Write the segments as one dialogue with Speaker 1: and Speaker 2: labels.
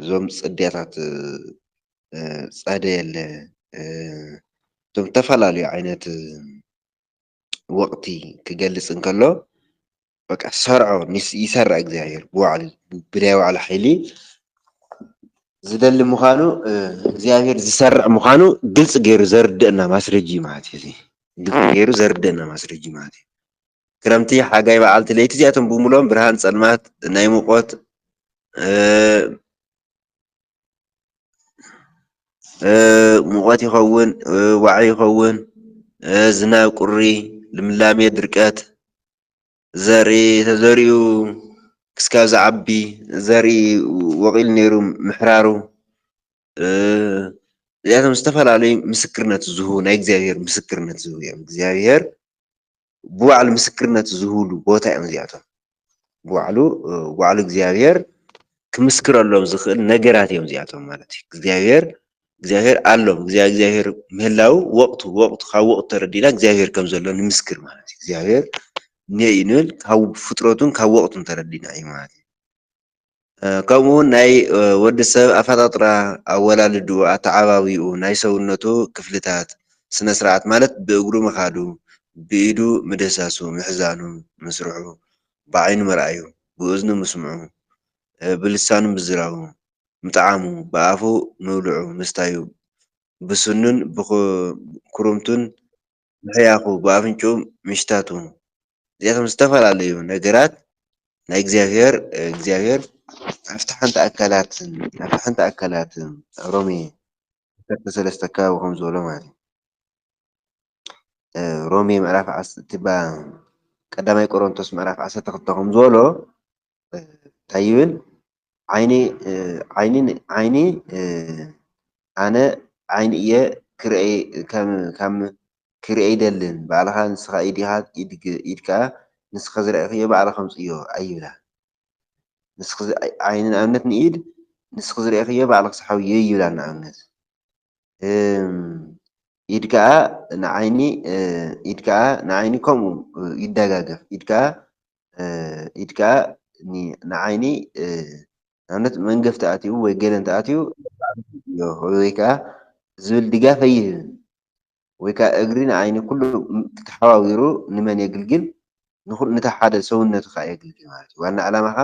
Speaker 1: ዞም ጽድያታት ጸደየለ ዞም ተፈላለዩ ዓይነት ወቕቲ ክገልጽ እንከሎ በቃ ሰርዖ ይሰርዕ እግዚኣብሔር ብባዕሉ ብናይ ባዕሉ ሓይሊ ዝደሊ ምዃኑ እግዚኣብሔር ዝሰርዕ ምዃኑ ግልፂ ገይሩ ዘርድአና ማስረጂ እዩ ማለት እዩ። ግልፂ ገይሩ ዘርድአና ማስረጂ ማለት እዩ። ክረምቲ ሓጋይ በዓልቲ ለይቲ እዚኣቶም ብምሎም ብርሃን ፀልማት ናይ ሙቐት ሙቐት ይኸውን ዋዒ ይኸውን ዝናብ ቁሪ ልምላሜ ድርቀት ዘርኢ ተዘሪኡ ክስካብ ዝዓቢ ዘርኢ ወቂሉ ነይሩ ምሕራሩ እዚኣቶም ዝተፈላለዩ ምስክርነት ዝህቡ ናይ እግዚኣብሔር ምስክርነት ዝህቡ እዮም። እግዚኣብሔር ብባዕሉ ምስክርነት ዝህብሉ ቦታ እዮም እዚኣቶም ብባዕሉ እግዚኣብሔር ክምስክረሎም ዝኽእል ነገራት እዮም እዚኣቶም ማለት እዩ። እግዚኣብሔር ኣሎ እግዚኣብሔር ምህላው ወቕቱ ካብ ወቕቱ ተረዲእና እግዚኣብሔር ከም ዘሎ ንምስክር ማለት እዩ። እግዚኣብሔር እኒአ እዩ ንብል ካብ ፍጥረቱን ካብ ወቕቱን ተረዲእና እዩ ማለት እዩ። ከምኡ እውን ናይ ወዲ ሰብ ኣፈጣጥራ ኣወላልድኡ ኣተዓባብኡ ናይ ሰውነቱ ክፍልታት ስነ ስርዓት ማለት ብእግሩ ምኻዱ ብኢዱ ምድህሳሱ ምሕዛኑ ምስርሑ ብዓይኑ ምርኣዩ ብእዝኑ ምስምዑ ብልሳኑ ምዝራቡ ምጥዓሙ ብኣፉ ምብልዑ ምስታዩ ብስኑን ብኩርምቱን ምሕያኹ ብኣፍንጭኡ ምሽታቱ እዚኣቶም ዝተፈላለዩ ነገራት ናይ እግዚኣብሔር ኣብቲ ሓንቲ ኣካላት ሮሜ 13 ከባቢ ከም ዝበሎ ማለት እዩ። ሮሜ ምዕራፍ ቀዳማይ ቆሮንቶስ ምዕራፍ 12 ከም ዝበሎ እንታይ ይብል ዓይኒ ኣነ ዓይኒ እየ ከም ክርአ ይደልን ባዕልኻ ንስኻ ኢድካ ንስኻ ዝረአኽዮ ባዕልኻ ከምፅዮ ኣይብላ ዓይኒ ንኣብነት ንኢድ ንስኻ ዝረአኽዮ ባዕልኻ ሰሓብዮ ይብላ ንኣብነት ኢድ ከዓ ንዓይኒ ከምኡ ይደጋገፍ ኢድ ከዓ ንዓይኒ ንኣብነት መንገፍ ተኣትዩ ወይ ገለን ተኣትዩ ወይ ከዓ ዝብል ድጋፍ ኣይህብን ወይ ከዓ እግሪ ንዓይኒ ኩሉ ተሓባቢሩ ንመን የግልግል ነታ ሓደ ሰውነቱ ከዓ የግልግል ማለት እዩ። ዋና ዓላማኻ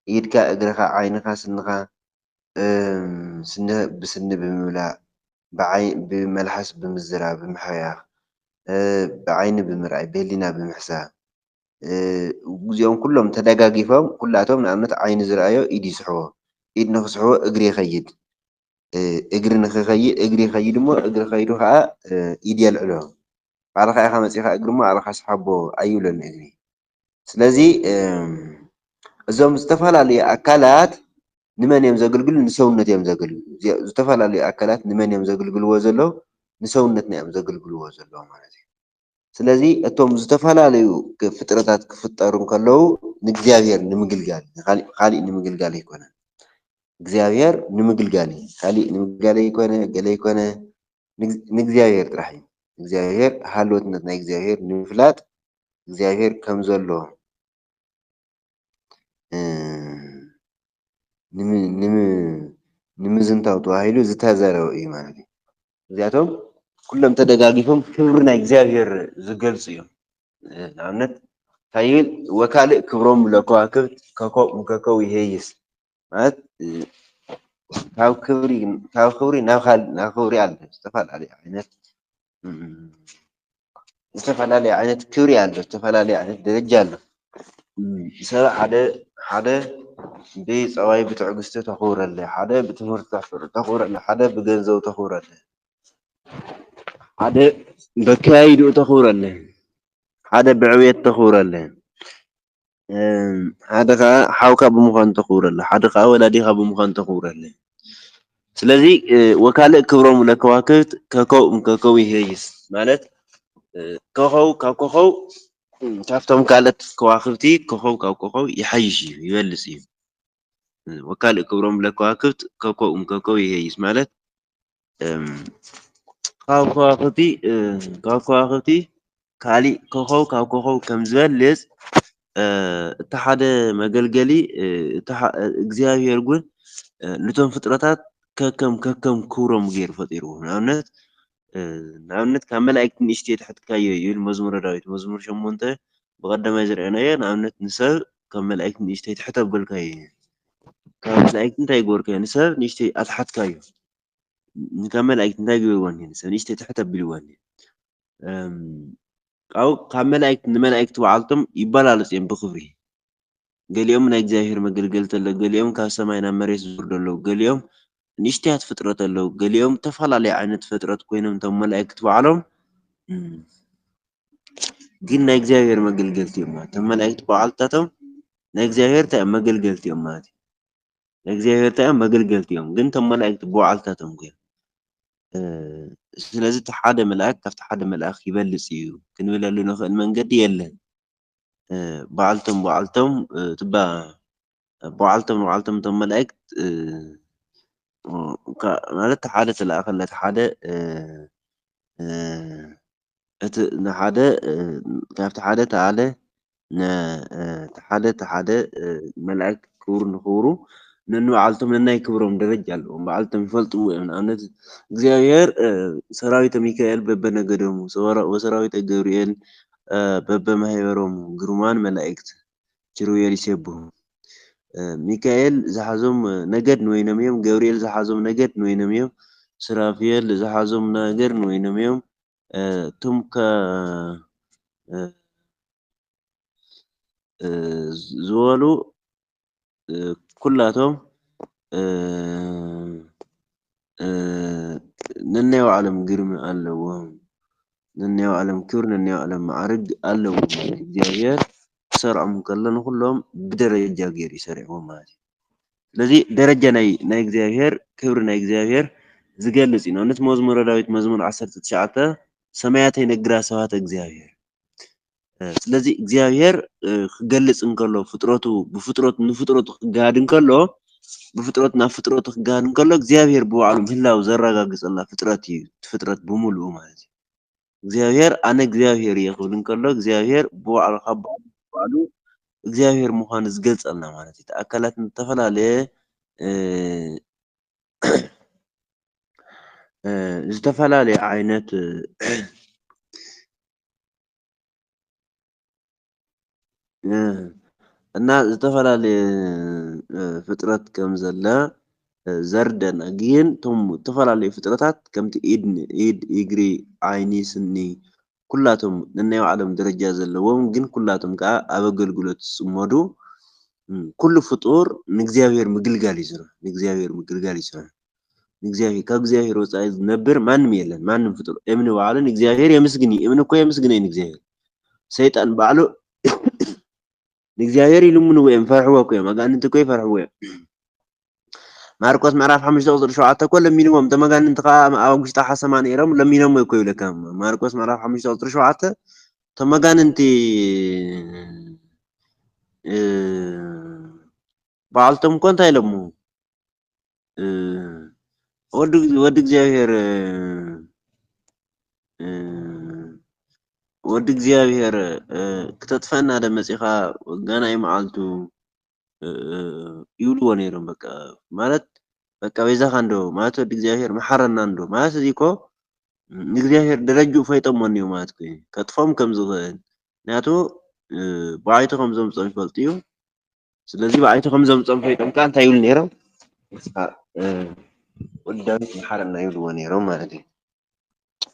Speaker 1: ኢድካ እግርኻ ዓይንኻ ስንኻ ብስኒ ብምምላእ ብመልሓስ ብምዝራብ ብምሕያኽ ብዓይኒ ብምርኣይ ብህሊና ብምሕሳብ እዚኦም ኩሎም ተደጋጊፎም ኩላቶም ንኣብነት ዓይኒ ዝረኣዮ ኢድ ይስሕቦ ኢድ ንክስሕቦ እግሪ ይኸይድ እግሪ ይኸይድ እሞ እግሪ ከይዱ ከዓ ኢድ የልዕሎ ባዕልኻ ኢኻ መፂኻ እግሪ እሞ ባዕልኻ ሰሓቦ ኣይብሎን እግሪ። ስለዚ እዞም ዝተፈላለዩ ኣካላት ንመን እዮም ዘገልግሉ? ንሰውነት እዮም ዘገልግሉ። ዝተፈላለዩ ኣካላት ንመን እዮም ዘገልግልዎ ዘለዉ? ንሰውነትና እዮም ዘገልግልዎ ዘለዉ ማለት እዩ። ስለዚ እቶም ዝተፈላለዩ ፍጥረታት ክፍጠሩ ከለዉ ንእግዚኣብሔር ንምግልጋል ካሊእ ንምግልጋል ኣይኮነን። እግዚኣብሔር ንምግልጋል እዩ ካሊእ ንምግልጋል ኣይኮነ ገለ ኣይኮነ ንእግዚኣብሔር ጥራሕ እዩ። እግዚኣብሔር ሃልወትነት ናይ እግዚኣብሔር ንምፍላጥ እግዚኣብሔር ከም ዘሎ ንምዝንታው ተባሂሉ ዝተዘረበ እዩ ማለት እዩ። እዚኣቶም ኩሎም ተደጋጊፎም ክብሪ ናይ እግዚኣብሔር ዝገልፁ እዮም። ንኣብነት እንታይ ይብል ወካልእ ክብሮም ለከዋክብት ከከው ይሄይስ ማለት ካብ ክብሪ ናብ ክብሪ ኣለ ዝተፈላለየ ዓይነት ክብሪ ኣሎ ዝተፈላለየ ዓይነት ደረጃ ኣሎ። ሰብ ሓደ ብፀባይ ብትዕግስቲ ተኽብረለ ሓደ ብትምህርቲ ተኽብረለ ሓደ ብገንዘቡ ተኽብረለ ሓደ በከያይድኡ ተኽብረለ ሓደ ብዕብየት ተኽብረለ ሓደ ከዓ ሓውካ ብምዃኑ ተኽብረለ ሓደ ከዓ ወላዲኻ ብምዃኑ ተኽብረለ። ስለዚ ወካልእ ክብሮም ለከዋክብት ከከው ይሄይስ ማለት ኮኸብ ካብ ኮኸብ ካብቶም ካልኦት ከዋክብቲ ኮኸብ ካብ ኮኸብ ይሓይሽ እዩ ይበልፅ እዩ። ወካልእ ክብሮም ለከዋክብት ከከው ይሄይስ ማለት ካብ ከዋክብቲ ካሊእ ኮኸብ ካብ ኮኸብ ከም ዝበልፅ እቲ ሓደ መገልገሊ እግዚኣብሔር ግን ነቶም ፍጥረታት ከከም ክብሮም ገይሩ ፈጢርዎ ንኣብነት ካብ መላእክቲ ንእሽተይ ትሕትካዮ ይብል መዝሙረ ዳዊት መዝሙር 8 ብቐዳማይ ዝረአናዮ ንኣብነት ንሰብ ካብ መላእክቲ ንእሽተይ ትሕት ኣበልካዮ ካብ መላእክቲ እንታይ ገበርካዮ ንሰብ ንእሽተይ ኣትሓትካዮ ካብ መላእክቲ እንታይ ገይርዎ ንሰብ ንእሽተይ ትሕት ኣቢልዎ ካብኡ ካብ መላእክቲ ንመላእክቲ ባዓልቶም ይበላለፁ እዮም ብክብሪ ገሊኦም ናይ እግዚኣብሔር መገልገልቲ ኣለዉ ገሊኦም ካብ ሰማይ ናብ መሬት ዝወርዱ ኣለዉ ገሊኦም ንእሽተያት ፍጥረት ኣለዉ ገሊኦም ዝተፈላለዩ ዓይነት ፍጥረት ኮይኖም እቶም መላእክቲ ባዕሎም ግን ናይ እግዚኣብሔር መገልገልቲ እዮም ማለት እቶም መላእክቲ ባዓልትታቶም ናይ እግዚኣብሔር እንታይ እዮም መገልገልቲ እዮም ማለት እዩ ናይ እግዚኣብሔር እንታይ እዮም መገልገልቲ እዮም ግን እቶም መላእክቲ ባዓልትታቶም ኮይኖም ስለዚ እቲ ሓደ መልአክ ካብቲ ሓደ መልአክ ይበልፅ እዩ ክንብለሉ ንኽእል መንገዲ የለን ባዓልቶም ባዓልቶም እቶም መላእክት ማለት ሓደ ተለኣኸለት ሓደ እቲ ንሓደ ካብቲ ሓደ ተኣለ ሓደ መላእክት ክብሩ ንክብሩ ነንባዓልቶም ነናይ ክብሮም ደረጃ ኣለዎም ባዓልቶም ይፈልጥዎ እዮም ንኣብነት እግዚኣብሔር ሰራዊተ ሚካኤል በበነገዶሙ ወሰራዊተ ገብርኤል በበማሕበሮሙ ግሩማን መላእክት ኪሩቤል ይሴብሑ ሚካኤል ዝሓዞም ነገድ ንበይኖም እዮም ገብርኤል ዝሓዞም ነገድ ንበይኖም እዮም ስራፊኤል ዝሓዞም ነገድ ንበይኖም እዮም እቶም ዝበሉ ኩላቶም ነናይ ባዕሎም ግርሚ ኣለዎም ነናይ ባዕሎም ክብሪ ነናይ ባዕሎም ማዕርግ ኣለዎም እግዚኣብሔር ክሰርዖም ከሎ ንኩሎም ብደረጃ ገይሩ ይሰርዕዎም ማለት እዩ ስለዚ ደረጃ ናይ እግዚኣብሔር ክብሪ ናይ እግዚኣብሔር ዝገልፅ እዩ ንኣብነት መዝሙረ ዳዊት መዝሙር 19 ሰማያት የነግራ ስብሃተ እግዚኣብሔር ስለዚ እግዚኣብሔር ክገልፅ እንከሎ ፍጥረቱ ብፍጥረቱ ንፍጥረቱ ክጋሃድ እንከሎ ብፍጥረት ናብ ፍጥረቱ ክጋሃድ እንከሎ እግዚኣብሔር ብባዕሉ ምህላው ዘረጋግፀላ ፍጥረት እዩ ፍጥረት ብምሉኡ ማለት እዩ እግዚኣብሔር ኣነ እግዚኣብሔር እየ ክብል እንከሎ እግዚኣብሔር ብባዕሉ ካብ ባዕሉ እግዚኣብሔር ምዃኑ ዝገልፀልና ማለት እዩ ኣካላት ዝተፈላለየ ዝተፈላለየ ዓይነት እና ዝተፈላለየ ፍጥረት ከም ዘላ ዘርደና ግን እቶም ዝተፈላለዩ ፍጥረታት ከምቲ ኢድ እግሪ ዓይኒ ስኒ ኩላቶም ነናይ ባዕሎም ደረጃ ዘለዎም ግን ኩላቶም ከዓ ኣብ ኣገልግሎት ዝፅመዱ ኩሉ ፍጡር ንእግዚኣብሔር ምግልጋል እዩ ዝረአ ንእግዚኣብሔር ምግልጋል እዩ ዝረአ ንእግዚኣብሔር ካብ እግዚኣብሔር ወፃኢ ዝነብር ማንም የለን ማንም ፍጡር እምኒ ባዕሉ ንእግዚኣብሔር የመስግን እዩ እምኒ እኮ የመስግን እዩ ንእግዚኣብሔር ሰይጣን ባዕሉ ንእግዚኣብሔር ይልምንዎ እዮም ይፈርሕዎ እኮ እዮም ኣጋንንቲ እኮ ይፈርሕዎ እዮም ማርቆስ ምዕራፍ 5 ቁፅሪ 7 እኮ ለሚንዎም እቶም ኣጋንንቲ ከዓ ኣብ ውሽጢ ሓሰማ ነይሮም ለሚኖሞ እኮ ይብለካ ማርቆስ ምዕራፍ 5 ቁፅሪ 7 እቶም ኣጋንንቲ ባዓልቶም እኮ እንታይ ኢሎሞ ወዲ እግዚኣብሔር ወዲ እግዚኣብሔር ክተጥፈአና ደ መፂኻ ገናይ መዓልቱ ይብልዎ ነይሮም በቃ ማለት በቃ ቤዛኻ እንዶ ማለት ወዲ እግዚኣብሔር መሓረና እንዶ ማለት እዚ እኮ ንእግዚኣብሔር ደረጅኡ ፈይጦሞ እኒኡ ማለት እዩ ከጥፎም ከም ዝኽእል ምክንያቱ ብዓይቱ ከም ዘምፅኦም ይፈልጡ እዩ ስለዚ ብዓይቱ ከም ዘምፅኦም ፈይጦም ከዓ እንታይ ይብሉ ነይሮም ወዲ ዳዊት መሓረና ይብልዎ ነይሮም ማለት እዩ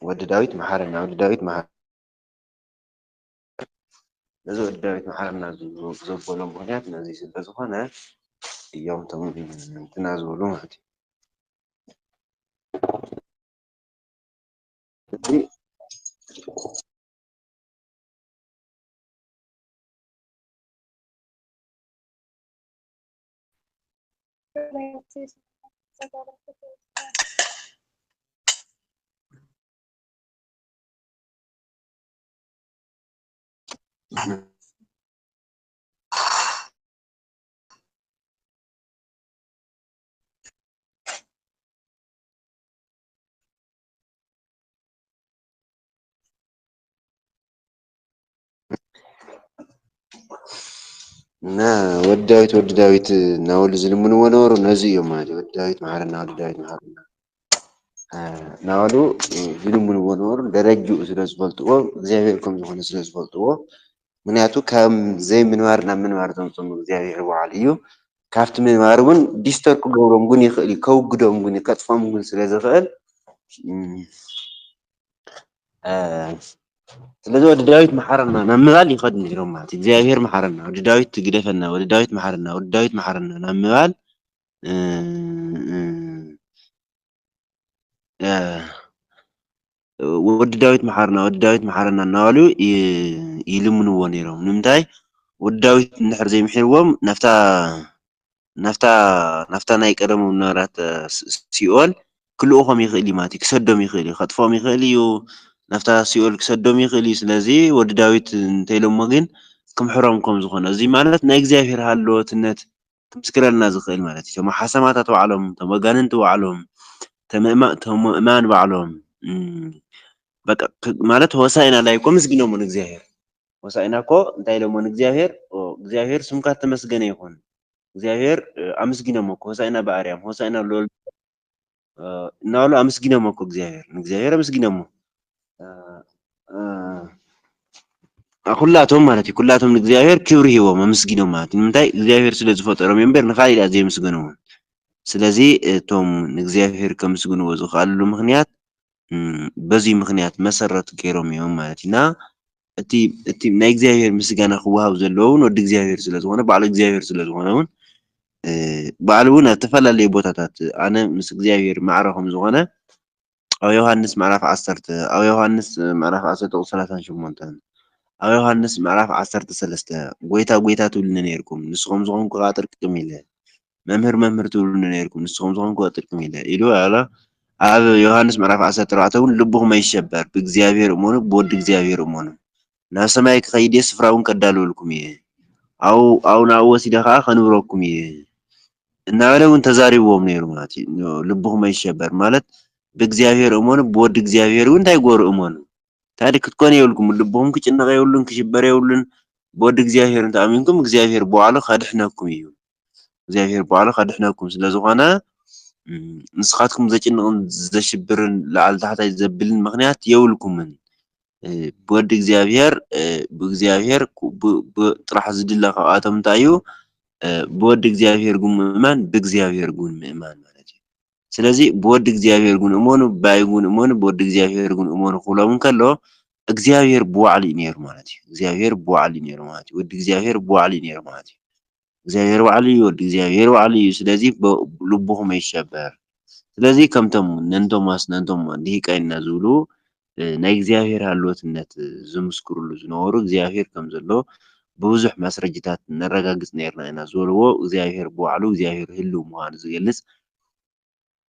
Speaker 1: ወዲ ዳዊት መሓረና ወዲ ዳዊት መሓረና ነዚ ወዲ ዳዊት መሓረና ዘበሎም ምክንያት ነዚ ስለዝኾነ እዮም እቶም እንትና ዝበሉ ማለት እዩ እና ወዲ ዳዊት ናበሉ ዝልምንዎ ነበሩ ነዚ እዮም ማለት እዩ። ወዲ ዳዊት መሓረና ወዲ ዳዊት መሓረና እናበሉ ዝልምንዎ ነበሩ። ደረጅኡ ስለ ዝፈልጥዎ እግዚኣብሔር ከም ዝኾነ ስለ ዝፈልጥዎ ምክንያቱ ካብ ዘይምንባር ናብ ምንባር ዘምፅኡ እግዚኣብሔር በዓል እዩ። ካብቲ ምንባር እውን ዲስተር ክገብሮም ግን ይኽእል እዩ፣ ከውግዶም ግን ከጥፎም ግን ስለ ዝኽእል ስለዚ ወዲ ዳዊት መሓረና ናብ ምባል ይኸዱ ነይሮም ማለት እዩ። እግዚኣብሔር መሓረና፣ ወዲ ዳዊት ግደፈና፣ ወዲ ዳዊት መሓረና፣ ወዲ ዳዊት መሓረና ናብ ምባል ወዲ ዳዊት መሓረና፣ ወዲ ዳዊት መሓረና እናበሉ ይልምንዎ ነይሮም። ንምንታይ ወዲ ዳዊት እንድሕር ዘይምሒርዎም ናፍታ ናይ ቀደም ነበራት ሲኦል ክልእኾም ይኽእል እዩ ማለት እዩ፣ ክሰዶም ይኽእል እዩ፣ ከጥፎም ይኽእል እዩ፣ ናፍታ ሲኦል ክሰዶም ይኽእል እዩ። ስለዚ ወዲ ዳዊት እንተኢሎሞ ግን ክምሕሮም ከም ዝኾነ እዚ ማለት ናይ እግዚኣብሔር ሃልዎትነት ክምስክረልና ዝኽእል ማለት እዩ። እቶም ሓሰማታት ባዕሎም፣ እቶም ኣጋንንቲ ባዕሎም፣ እቶም ምእማን ባዕሎም በቃ ማለት ሆሳኢና ላይ እኮ መስጊኖሞ ንእግዚኣብሔር ሆሳኢና እኮ እንታይ ኢሎሞ ንእግዚኣብሔር እግዚኣብሔር ስምካ ተመስገነ ይኹን እግዚኣብሔር ኣመስጊኖሞ እኮ ሆሳኢና በኣርያም ሆሳኢና ለወልድ እናበሉ ኣመስጊኖሞ እኮ እግዚኣብሔር ንእግዚኣብሔር ኣመስጊኖሞ ኩላቶም ማለት እዩ። ኩላቶም ንእግዚኣብሔር ክብሪ ሂቦም ኣመስጊኖም ማለት እዩ። ንምንታይ እግዚኣብሔር ስለ ዝፈጠሮም እዮም እምበር ንካሊእ ዳ ዘይምስገንዎ። ስለዚ እቶም ንእግዚኣብሔር ከምስግንዎ ዝኽኣልሉ ምክንያት በዚ ምክንያት መሰረት ገይሮም እዮም ማለት እዩ። እና እቲ ናይ እግዚኣብሔር ምስጋና ክወሃብ ዘለዎ እውን ወዲ እግዚኣብሔር ስለ ዝኾነ ባዕሉ እግዚኣብሔር ስለ ዝኾነ እውን ባዕሉ እውን ኣብ ዝተፈላለዩ ቦታታት ኣነ ምስ እግዚኣብሔር ማዕረ ከም ዝኾነ ኣብ ዮሃንስ ምዕራፍ 10 ኣብ ዮሃንስ ምዕራፍ 10 ቁፅሪ 38 ኣብ ዮሃንስ ምዕራፍ 13 ጎይታ ጎይታ ትብሉኒ ነይርኩም ንስኹም ዝኾንኩ ከዓ ጥርቅም ኢለ መምህር መምህር ትብሉኒ ነይርኩም ንስኹም ዝኾንኩ ጥርቅም ኢለ ኢሉ ኣላ። ኣብ ዮሃንስ ምዕራፍ 14 እውን ልብኹም ኣይሸበር ብእግዚኣብሔር እመኑ ብወዲ እግዚኣብሔር እመኑ ናብ ሰማይ ክኸይድ ስፍራ እውን ከዳልወልኩም እየ ኣብኡ ናብኡ ወሲደ ከዓ ከንብረኩም እየ እናበለ እውን ተዛሪብዎም ነይሩ ማለት እዩ። ልብኹም ኣይሸበር ማለት ብእግዚኣብሔር እመኑ ብወዲ እግዚኣብሔር እውን እንታይ ጎሩ እመኑ ታዲያ ክትኮነ የብልኩም ልብኹም ክጭነቕ የብሉን ክሽበር የብሉን ብወዲ እግዚኣብሔር እንተኣሚንኩም እግዚኣብሔር በባዕሉ ከድሕነኩም እዩ። እግዚኣብሔር በባዕሉ ከድሕነኩም ስለ ዝኾነ ንስኻትኩም ዘጭንቕን ዘሽብርን ላዕሊ ታሕታይ ዘብልን ምክንያት የብልኩምን ብወዲ እግዚኣብሔር ብእግዚኣብሔር ጥራሕ ዝድለ ካብኣቶም እንታይ እዩ ብወዲ እግዚኣብሔር ጉን ምእማን ብእግዚኣብሔር ጉን ምእማን ማለት እዩ። ስለዚ ብወዲ እግዚኣብሔር ጉን እመኑ ባይ ጉን እመኑ ብወዲ እግዚኣብሔር ጉን እመኑ ክብሎም እንከሎ እግዚኣብሔር ብባዕሉ እዩ ነይሩ ማለት እዩ። እግዚኣብሔር ብባዕሉ እዩ ነይሩ ማለት እዩ። ወዲ እግዚኣብሔር ብባዕሉ እዩ ነይሩ ማለት እዩ። እግዚኣብሔር ባዕሉ እዩ፣ ወዲ እግዚኣብሔር ባዕሉ እዩ። ስለዚ ልብኹም ኣይሸበር። ስለዚ ከምቶም ነንቶማስ ነንቶም ዲሂቃይና ዝብሉ ናይ እግዚኣብሔር ሃልወትነት ዝምስክርሉ ዝነበሩ እግዚኣብሔር ከም ዘሎ ብብዙሕ ማስረጃታት ነረጋግፅ ነርና ኢና ዝበልዎ እግዚኣብሔር ብባዕሉ እግዚኣብሔር ህልው ምዃኑ ዝገልፅ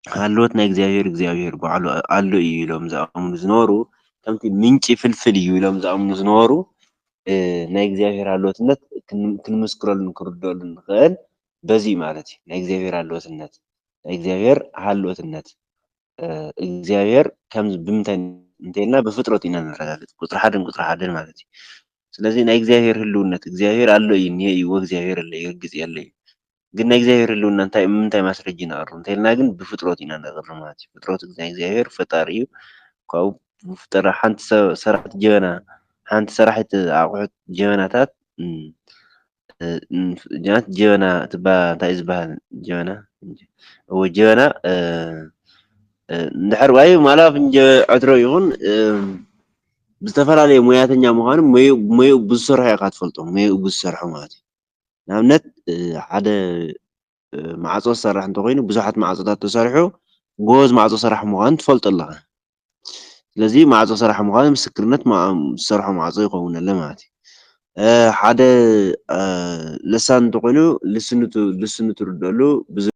Speaker 1: ሃልወት ናይ እግዚኣብሔር ባዕሉ ኣሎ እዩ ኢሎም ዝኣምኑ ዝነበሩ ከምቲ ምንጪ ፍልፍል እዩ ኢሎም ዝኣምኑ ዝነበሩ ናይ እግዚኣብሔር ሃልወትነት ክንምስክረሉን ክርደአሉን ንኽእል በዚ ማለት እዩ። ናይ እግዚኣብሔር ሃልወትነት ናይ እግዚኣብሔር ሃልወትነት እግዚኣብሔር ከም ብምንታይ እንተኢልና ብፍጥረት ኢና ንረጋግፅ ቁፅሪ ሓደን ማለት እዩ። ስለዚ ናይ እግዚኣብሔር ህልውነት እግዚኣብሔር ኣሎ እዩ እኒሀ እዩ እግዚኣብሔር ኣሎ ይርግፅ የለ እዩ ግን ናይ እግዚኣብሔር ህልውና ምንታይ ማስረጂ ነቕርብ እንተኢልና ግን ብፍጥረት ኢና ነቕርብ ማለት እዩ። ፍጥረት ናይ እግዚኣብሔር ፈጣሪ እዩ። ካብኡ ብፍጠራ ሓንቲ ሰራሕቲ ጀበና ሓንቲ ሰራሒት ኣቑሑት ጀበናታት ጀበና ትበሃል እንታይ እዩ ዝበሃል ጀበና ጀበና እንድሕር ባይ ማላፍ ዕትሮ ይኹን ብዝተፈላለየ ሞያተኛ ምዃኑ ሞይኡ ብዝሰርሖ ኢኻ ትፈልጦ ሞይኡ ብዝሰርሖ ማለት እዩ። ንኣብነት ሓደ ማዕፆ ዝሰርሕ እንተኮይኑ ብዙሓት ማዕፆታት ተሰሪሑ ጎበዝ ማዕፆ ሰራሕ ምዃኑ ትፈልጦ ኣለኻ። ስለዚ ማዕፆ ሰራሕ ምዃኑ ምስክርነት ዝሰርሖ ማዕፆ ይኸውን ኣሎ ማለት እዩ። ሓደ ልሳን እንተኮይኑ ልስኑ ትርደአሉ